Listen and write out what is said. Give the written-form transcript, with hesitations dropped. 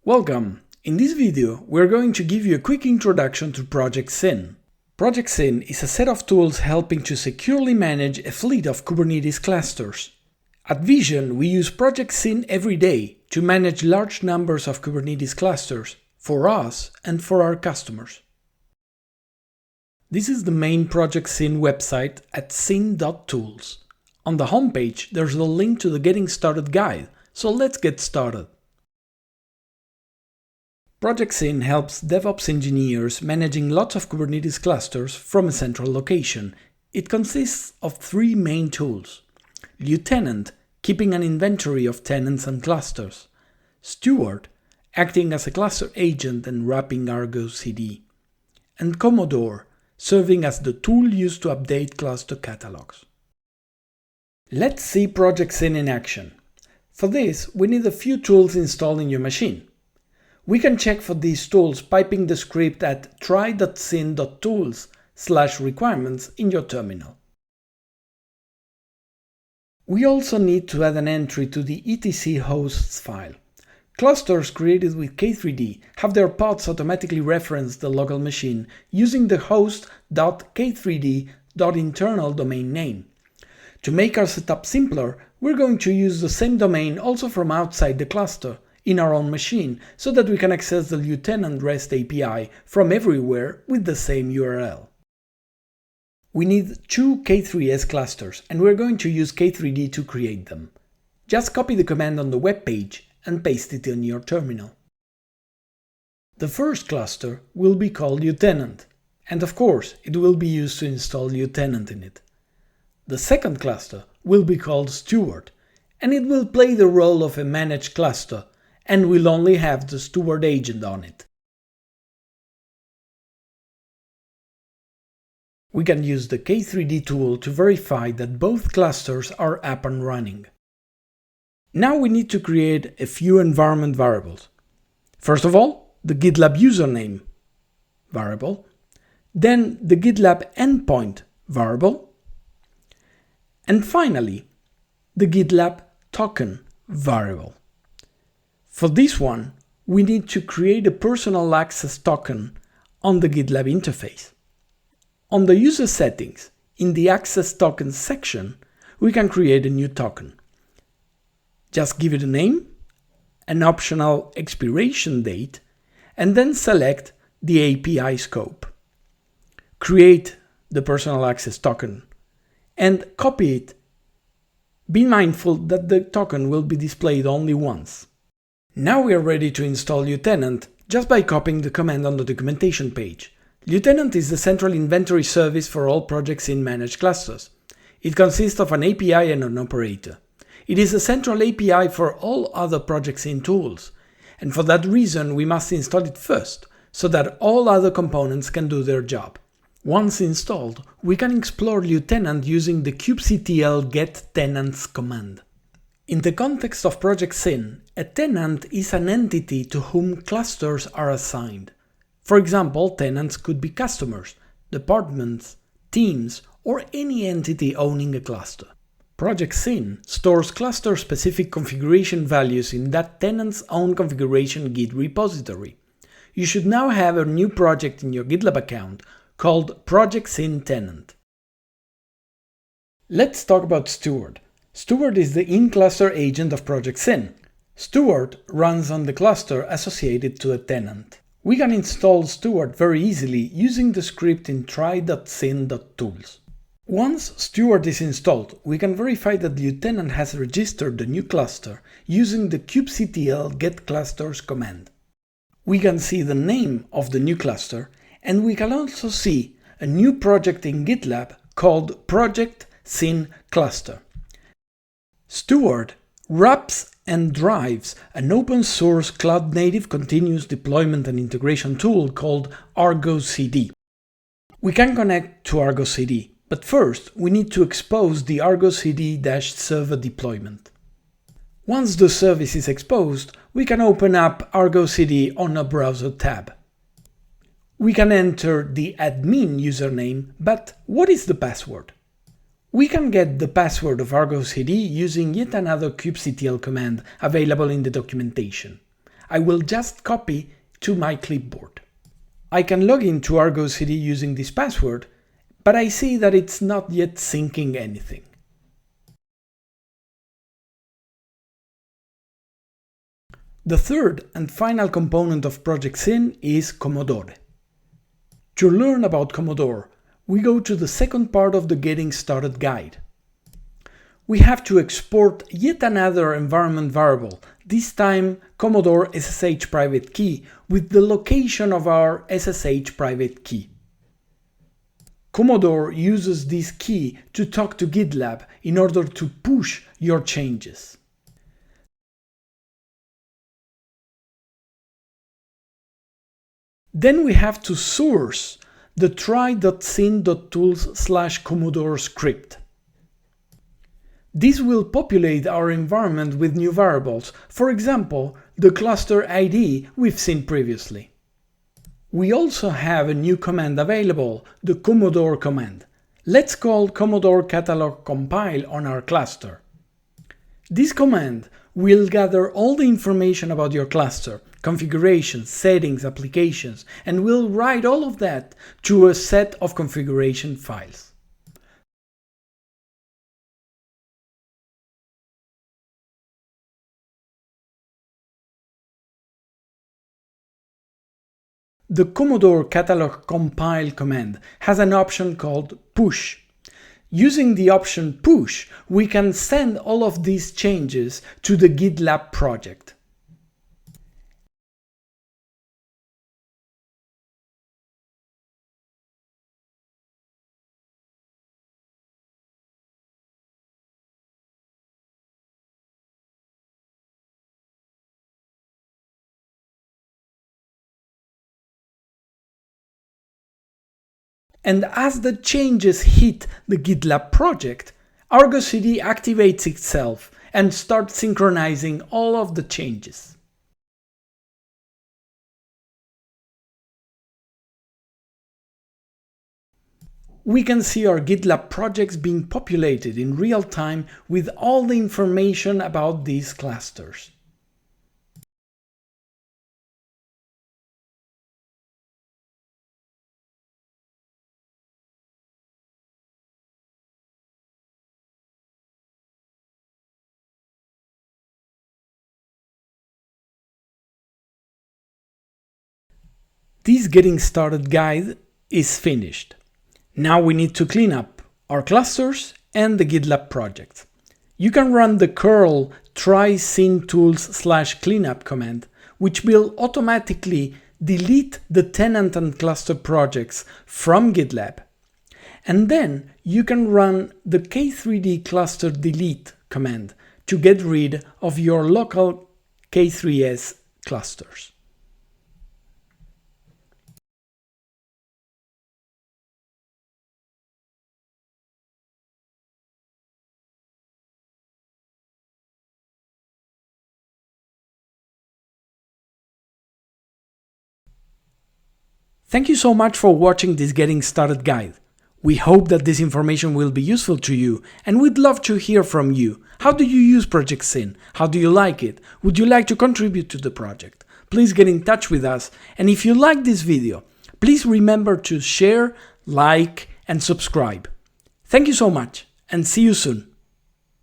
Welcome! In this video, we're going to give you a quick introduction to Project Syn. Project Syn is a set of tools helping to securely manage a fleet of Kubernetes clusters. At Vision, we use Project Syn every day to manage large numbers of Kubernetes clusters for us and for our customers. This is the main Project Syn website at syn.tools. On the homepage, there's a link to the Getting Started guide, so let's get started. Project Syn helps DevOps engineers managing lots of Kubernetes clusters from a central location. It consists of three main tools: Lieutenant, keeping an inventory of tenants and clusters; Steward, acting as a cluster agent and wrapping Argo CD; and Commodore, serving as the tool used to update cluster catalogs. Let's see Project Syn in action. For this, we need a few tools installed in your machine. We can check for these tools piping the script at try.syn.tools/requirements in your terminal. We also need to add an entry to the etc hosts file. Clusters created with K3D have their paths automatically reference the local machine using the host.k3d.internal domain name. To make our setup simpler, we're going to use the same domain also from outside the cluster, in our own machine, so that we can access the Lieutenant REST API from everywhere with the same URL. We need two K3s clusters, and we're going to use K3D to create them. Just copy the command on the web page and paste it in your terminal. The first cluster will be called Lieutenant, and of course it will be used to install Lieutenant in it. The second cluster will be called Steward, and it will play the role of a managed cluster, and will only have the Steward agent on it. We can use the K3D tool to verify that both clusters are up and running. Now we need to create a few environment variables. First of all, the GitLab username variable, then the GitLab endpoint variable, and finally, the GitLab token variable. For this one, we need to create a personal access token on the GitLab interface. On the user settings, in the access tokens section, we can create a new token. Just give it a name, an optional expiration date, and then select the API scope. Create the personal access token and copy it. Be mindful that the token will be displayed only once. Now we are ready to install Lieutenant just by copying the command on the documentation page. Lieutenant is the central inventory service for all Project Syn managed clusters. It consists of an API and an operator. It is a central API for all other Project Syn tools, and for that reason we must install it first, so that all other components can do their job. Once installed, we can explore Lieutenant using the kubectl getTenants command. In the context of Project Syn, a tenant is an entity to whom clusters are assigned. For example, tenants could be customers, departments, teams, or any entity owning a cluster. Project Syn stores cluster-specific configuration values in that tenant's own configuration Git repository. You should now have a new project in your GitLab account called Project Syn Tenant. Let's talk about Steward. Steward is the in-cluster agent of Project Syn. Steward runs on the cluster associated to a tenant. We can install Steward very easily using the script in try.syn.tools. Once Steward is installed, we can verify that Lieutenant has registered the new cluster using the kubectl getClusters command. We can see the name of the new cluster, and we can also see a new project in GitLab called Project Syn Cluster. Steward wraps and drives an open-source cloud-native continuous deployment and integration tool called Argo CD. We can connect to Argo CD, but first we need to expose the Argo CD-server deployment. Once the service is exposed, we can open up Argo CD on a browser tab. We can enter the admin username, but what is the password? We can get the password of Argo CD using yet another kubectl command available in the documentation. I will just copy to my clipboard. I can log into Argo CD using this password, but I see that it's not yet syncing anything. The third and final component of Project Syn is Commodore. To learn about Commodore, we go to the second part of the Getting Started guide. We have to export yet another environment variable, this time Commodore SSH private key, with the location of our SSH private key. Commodore uses this key to talk to GitLab in order to push your changes. Then we have to source the try.syn.tools/Commodore script. This will populate our environment with new variables, for example, the cluster ID we've seen previously. We also have a new command available, the Commodore command. Let's call Commodore catalog compile on our cluster. This command will gather all the information about your cluster, configurations, settings, applications, and will write all of that to a set of configuration files. The Commodore catalog compile command has an option called push. Using the option push, we can send all of these changes to the GitLab project. And as the changes hit the GitLab project, Argo CD activates itself and starts synchronizing all of the changes. We can see our GitLab projects being populated in real time with all the information about these clusters. This Getting Started guide is finished. Now we need to clean up our clusters and the GitLab project. You can run the curl try syn tools/cleanup command, which will automatically delete the tenant and cluster projects from GitLab. And then you can run the k3d cluster delete command to get rid of your local K3s clusters. Thank you so much for watching this Getting Started guide. We hope that this information will be useful to you, and we'd love to hear from you. How do you use Project Syn? How do you like it? Would you like to contribute to the project? Please get in touch with us, and if you like this video, please remember to share, like, and subscribe. Thank you so much, and see you soon.